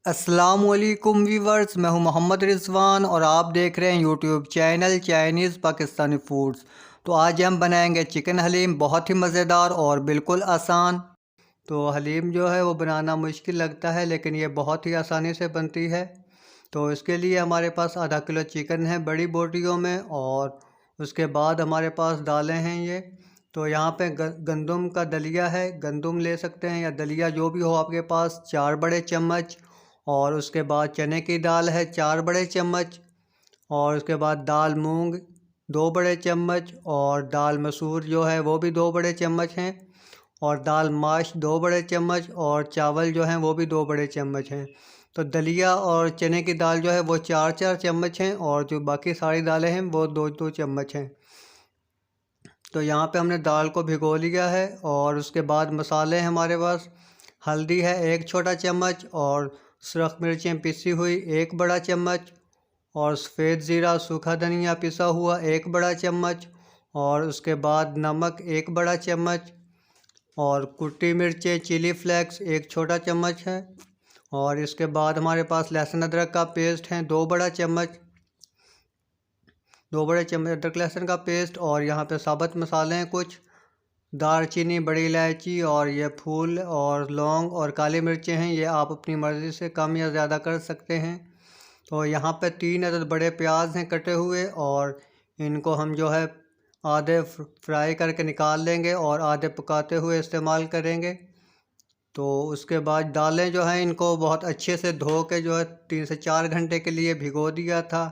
अस्सलामुअलैकुम वीवर्स, मैं हूं मोहम्मद रिजवान और आप देख रहे हैं YouTube channel Chinese Pakistani foods. तो आज हम बनाएंगे चिकन हलीम, बहुत ही मज़ेदार और बिल्कुल आसान। तो हलीम जो है वो बनाना मुश्किल लगता है, लेकिन ये बहुत ही आसानी से बनती है। तो इसके लिए हमारे पास आधा किलो चिकन है बड़ी बोटियों में, और उसके बाद हमारे पास दालें हैं ये। तो यहाँ पे गंदम का दलिया है, गंदम ले सकते हैं या दलिया जो भी हो आपके पास, 4 बड़े चम्मच। और उसके बाद चने की दाल है 4 बड़े चम्मच। और उसके बाद दाल मूंग 2 बड़े चम्मच, और दाल मसूर जो है वो भी 2 बड़े चम्मच हैं। और दाल माश 2 बड़े चम्मच, और चावल जो हैं वो भी 2 बड़े चम्मच हैं। तो दलिया और चने की दाल जो है वो 4 4 चम्मच हैं, और जो बाकी सारी दालें हैं वो 2 2 चम्मच हैं। तो यहाँ पे हमने दाल को भिगो लिया है। और उसके बाद मसाले हैं हमारे पास। हल्दी है 1 छोटा चम्मच, और सुरख मिर्चें पिसी हुई 1 बड़ा चम्मच, और सफ़ेद ज़ीरा सूखा धनिया पिसा हुआ 1 बड़ा चम्मच, और उसके बाद नमक 1 बड़ा चम्मच, और कुटी मिर्चें चिली फ्लेक्स 1 छोटा चम्मच है। और इसके बाद हमारे पास लहसुन अदरक का पेस्ट है 2 बड़ा चम्मच, 2 बड़े चम्मच अदरक लहसुन का पेस्ट। और यहाँ पे साबुत मसाले हैं कुछ, दालचीनी, बड़ी इलायची, और ये फूल और लौंग और काली मिर्चें हैं। ये आप अपनी मर्ज़ी से कम या ज़्यादा कर सकते हैं। तो यहाँ पे 3 अदद बड़े प्याज हैं कटे हुए, और इनको हम जो है आधे फ्राई करके निकाल लेंगे और आधे पकाते हुए इस्तेमाल करेंगे। तो उसके बाद दालें जो हैं इनको बहुत अच्छे से धो के जो है 3 से 4 घंटे के लिए भिगो दिया था।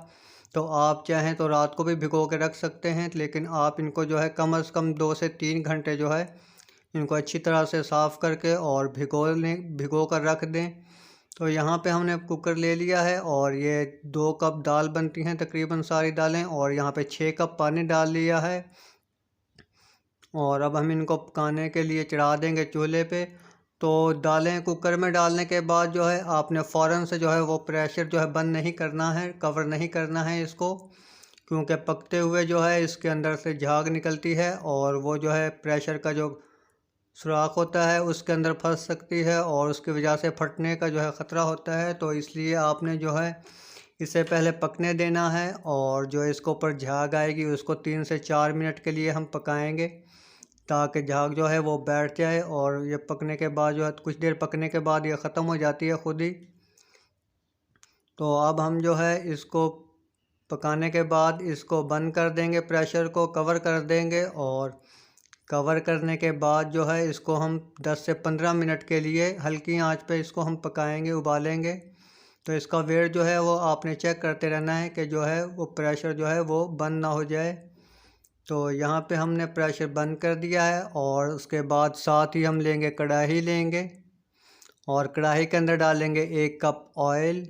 तो आप चाहें तो रात को भी भिगो के रख सकते हैं, लेकिन आप इनको जो है कम से कम 2 से 3 घंटे जो है इनको अच्छी तरह से साफ़ करके और भिगो कर रख दें। तो यहाँ पे हमने कुकर ले लिया है, और ये 2 कप दाल बनती हैं तकरीबन सारी दालें, और यहाँ पे 6 कप पानी डाल लिया है। और अब हम इनको पकाने के लिए चढ़ा देंगे चूल्हे पे। तो दालें कुकर में डालने के बाद जो है आपने फ़ौरन से जो है वो प्रेशर जो है बंद नहीं करना है, कवर नहीं करना है इसको, क्योंकि पकते हुए जो है इसके अंदर से झाग निकलती है, और वो जो है प्रेशर का जो सुराख होता है उसके अंदर फंस सकती है, और उसकी वजह से फटने का जो है ख़तरा होता है। तो इसलिए आपने जो है इसे पहले पकने देना है, और जो इसके ऊपर झाग आएगी उसको 3 से 4 मिनट के लिए हम पकाएंगे, ताकि झाग जो है वो बैठ जाए। और ये पकने के बाद जो है कुछ देर पकने के बाद ये ख़त्म हो जाती है खुद ही। तो अब हम जो है इसको पकाने के बाद इसको बंद कर देंगे, प्रेशर को कवर कर देंगे, और कवर करने के बाद जो है इसको हम 10 से 15 मिनट के लिए हल्की आंच पे इसको हम पकाएंगे, उबालेंगे। तो इसका वेट जो है वो आपने चेक करते रहना है कि जो है वो प्रेशर जो है वो बंद ना हो जाए। तो यहाँ पे हमने प्रेशर बंद कर दिया है, और उसके बाद साथ ही हम लेंगे कढ़ाई लेंगे, और कढ़ाई के अंदर डालेंगे 1 कप ऑयल।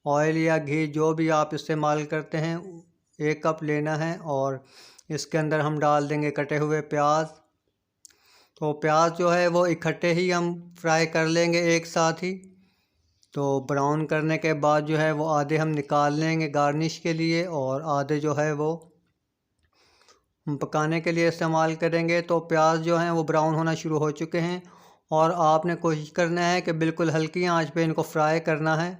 ऑयल या घी जो भी आप इस्तेमाल करते हैं 1 कप लेना है। और इसके अंदर हम डाल देंगे कटे हुए प्याज। तो प्याज जो है वो इकट्ठे ही हम फ्राई कर लेंगे एक साथ ही। तो ब्राउन करने के बाद जो है वो आधे हम निकाल लेंगे गार्निश के लिए, और आधे जो है वो हम पकाने के लिए इस्तेमाल करेंगे। तो प्याज जो हैं वो ब्राउन होना शुरू हो चुके हैं, और आपने कोशिश करना है कि बिल्कुल हल्की आंच पे इनको फ्राई करना है,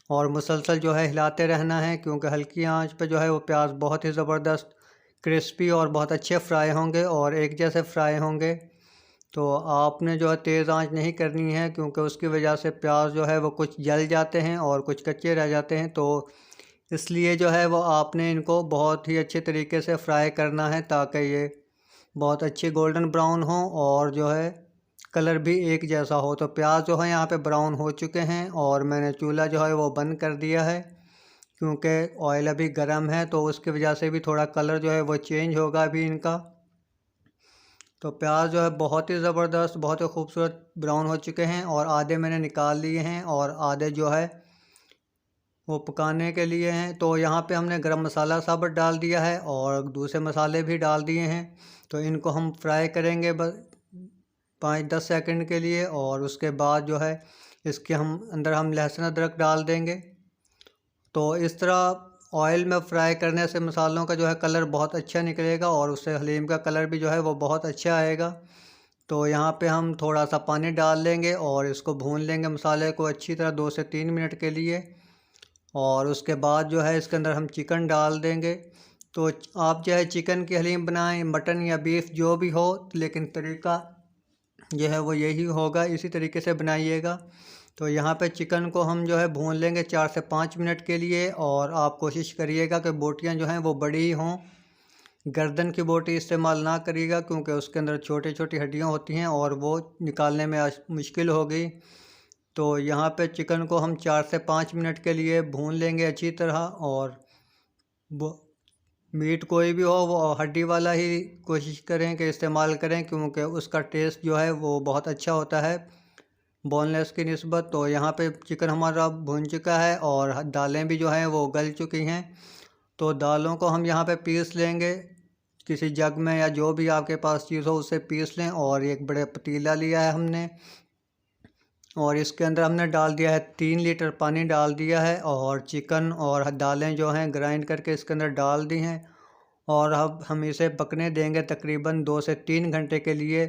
और मुसलसल जो है हिलाते रहना है, क्योंकि हल्की आंच पे जो है वो प्याज बहुत ही ज़बरदस्त क्रिस्पी और बहुत अच्छे फ्राई होंगे और एक जैसे फ्राई होंगे। तो आपने जो है तेज़ आंच नहीं करनी है, क्योंकि उसकी वजह से प्याज जो है वो कुछ जल जाते हैं और कुछ कच्चे रह जाते हैं। तो इसलिए जो है वो आपने इनको बहुत ही अच्छे तरीके से फ्राई करना है, ताकि ये बहुत अच्छे गोल्डन ब्राउन हो और जो है कलर भी एक जैसा हो। तो प्याज जो है यहाँ पे ब्राउन हो चुके हैं, और मैंने चूल्हा जो है वो बंद कर दिया है, क्योंकि ऑयल अभी गर्म है, तो उसकी वजह से भी थोड़ा कलर जो है वो चेंज होगा अभी इनका। तो प्याज जो है बहुत ही ज़बरदस्त, बहुत ही खूबसूरत ब्राउन हो चुके हैं, और आधे मैंने निकाल लिए हैं और आधे जो है वो पकाने के लिए हैं। तो यहाँ पे हमने गरम मसाला साबुत डाल दिया है, और दूसरे मसाले भी डाल दिए हैं। तो इनको हम फ्राई करेंगे बस 5-10 सेकंड के लिए, और उसके बाद जो है इसके अंदर हम लहसुन अदरक डाल देंगे। तो इस तरह ऑयल में फ्राई करने से मसालों का जो है कलर बहुत अच्छा निकलेगा, और उससे हलीम का कलर भी जो है वो बहुत अच्छा आएगा। तो यहाँ पे हम थोड़ा सा पानी डाल लेंगे और इसको भून लेंगे मसाले को अच्छी तरह 2 से 3 मिनट के लिए। और उसके बाद जो है इसके अंदर हम चिकन डाल देंगे। तो आप जो है चिकन की हलीम बनाएं, मटन या बीफ जो भी हो, लेकिन तरीका जो है वो यही होगा, इसी तरीके से बनाइएगा। तो यहाँ पे चिकन को हम जो है भून लेंगे 4 से 5 मिनट के लिए। और आप कोशिश करिएगा कि बोटियाँ जो हैं वो बड़ी हों, गर्दन की बोटी इस्तेमाल ना करिएगा क्योंकि उसके अंदर छोटी छोटी हड्डियाँ होती हैं और वो निकालने में मुश्किल होगी। तो यहाँ पे चिकन को हम 4 से 5 मिनट के लिए भून लेंगे अच्छी तरह। और मीट कोई भी हो वो हड्डी वाला ही कोशिश करें कि इस्तेमाल करें, क्योंकि उसका टेस्ट जो है वो बहुत अच्छा होता है बोनलेस की निस्बत। तो यहाँ पे चिकन हमारा भून चुका है और दालें भी जो हैं वो गल चुकी हैं। तो दालों को हम यहाँ पे पीस लेंगे, किसी जग में या जो भी आपके पास चीज़ हो उससे पीस लें। और एक बड़े पतीला लिया है हमने और इसके अंदर हमने डाल दिया है 3 लीटर पानी डाल दिया है और चिकन और दालें जो हैं ग्राइंड करके इसके अंदर डाल दी हैं। और अब हम इसे पकने देंगे तकरीबन 2 से 3 घंटे के लिए,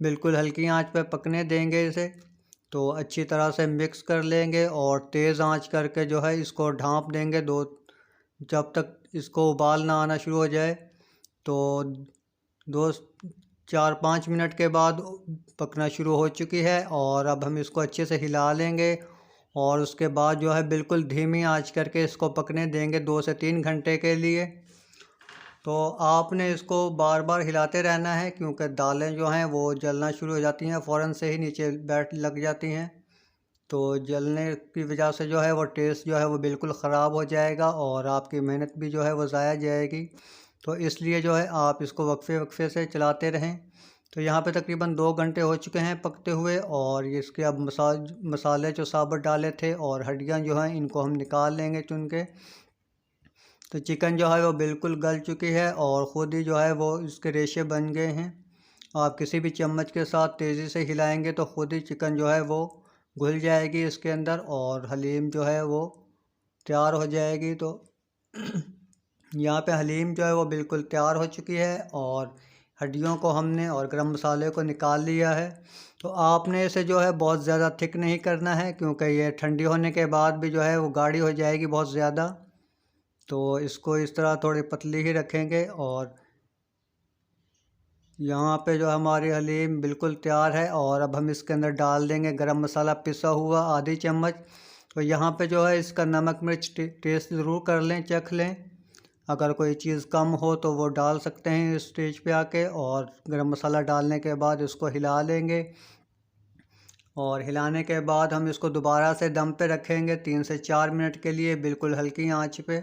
बिल्कुल हल्की आंच पे पकने देंगे इसे। तो अच्छी तरह से मिक्स कर लेंगे और तेज़ आंच करके जो है इसको ढाँप देंगे जब तक इसको उबाल ना आना शुरू हो जाए। तो 4-5 मिनट के बाद पकना शुरू हो चुकी है और अब हम इसको अच्छे से हिला लेंगे। और उसके बाद जो है बिल्कुल धीमी आंच करके इसको पकने देंगे 2 से 3 घंटे के लिए। तो आपने इसको बार बार हिलाते रहना है क्योंकि दालें जो हैं वो जलना शुरू हो जाती हैं, फ़ौरन से ही नीचे बैठ लग जाती हैं। तो जलने की वजह से जो है वो टेस्ट जो है वो बिल्कुल ख़राब हो जाएगा और आपकी मेहनत भी जो है वो ज़ाया जाएगी। तो इसलिए जो है आप इसको वक्फे वक्फे से चलाते रहें। तो यहाँ पे तकरीबन 2 घंटे हो चुके हैं पकते हुए और इसके अब मसाले जो साबुत डाले थे और हड्डियाँ जो हैं इनको हम निकाल लेंगे चुन के। तो चिकन जो है वो बिल्कुल गल चुकी है और ख़ुद ही जो है वो इसके रेशे बन गए हैं। आप किसी भी चम्मच के साथ तेज़ी से हिलाएंगे तो ख़ुद ही चिकन जो है वो घुल जाएगी इसके अंदर और हलीम जो है वो तैयार हो जाएगी। तो यहाँ पे हलीम जो है वो बिल्कुल तैयार हो चुकी है और हड्डियों को हमने और गरम मसाले को निकाल लिया है। तो आपने इसे जो है बहुत ज़्यादा थिक नहीं करना है क्योंकि ये ठंडी होने के बाद भी जो है वो गाढ़ी हो जाएगी बहुत ज़्यादा। तो इसको इस तरह थोड़ी पतली ही रखेंगे। और यहाँ पे जो हमारी हलीम बिल्कुल तैयार है और अब हम इसके अंदर डाल देंगे गरम मसाला पिसा हुआ आधी चम्मच। तो यहाँ पे जो है इसका नमक मिर्च टेस्ट ज़रूर कर लें, चख लें। अगर कोई चीज़ कम हो तो वो डाल सकते हैं इस स्टेज पे आके। और गरम मसाला डालने के बाद इसको हिला लेंगे और हिलाने के बाद हम इसको दोबारा से दम पे रखेंगे 3 से 4 मिनट के लिए बिल्कुल हल्की आंच पे।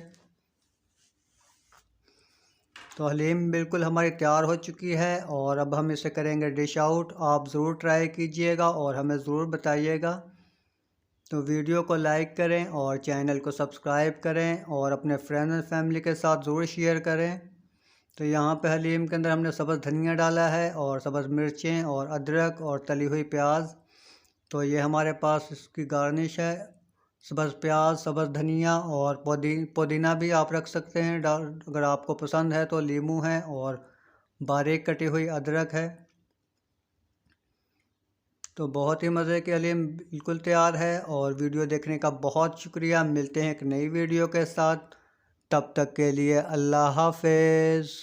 तो हलीम बिल्कुल हमारी तैयार हो चुकी है और अब हम इसे करेंगे डिश आउट। आप ज़रूर ट्राई कीजिएगा और हमें ज़रूर बताइएगा। तो वीडियो को लाइक करें और चैनल को सब्सक्राइब करें और अपने फ्रेंड्स एंड फैमिली के साथ ज़रूर शेयर करें। तो यहाँ पे हलीम के अंदर हमने सब्ज़ धनिया डाला है और सब्ज़ मिर्चें और अदरक और तली हुई प्याज। तो ये हमारे पास इसकी गार्निश है। सब्ज़ प्याज, सब्ज़ धनिया और पुदीना भी आप रख सकते हैं अगर आपको पसंद है तो। लीमू है और बारीक कटी हुई अदरक है। तो बहुत ही मज़े की हलीम बिल्कुल तैयार है। और वीडियो देखने का बहुत शुक्रिया। मिलते हैं एक नई वीडियो के साथ, तब तक के लिए अल्लाह हाफ़िज़।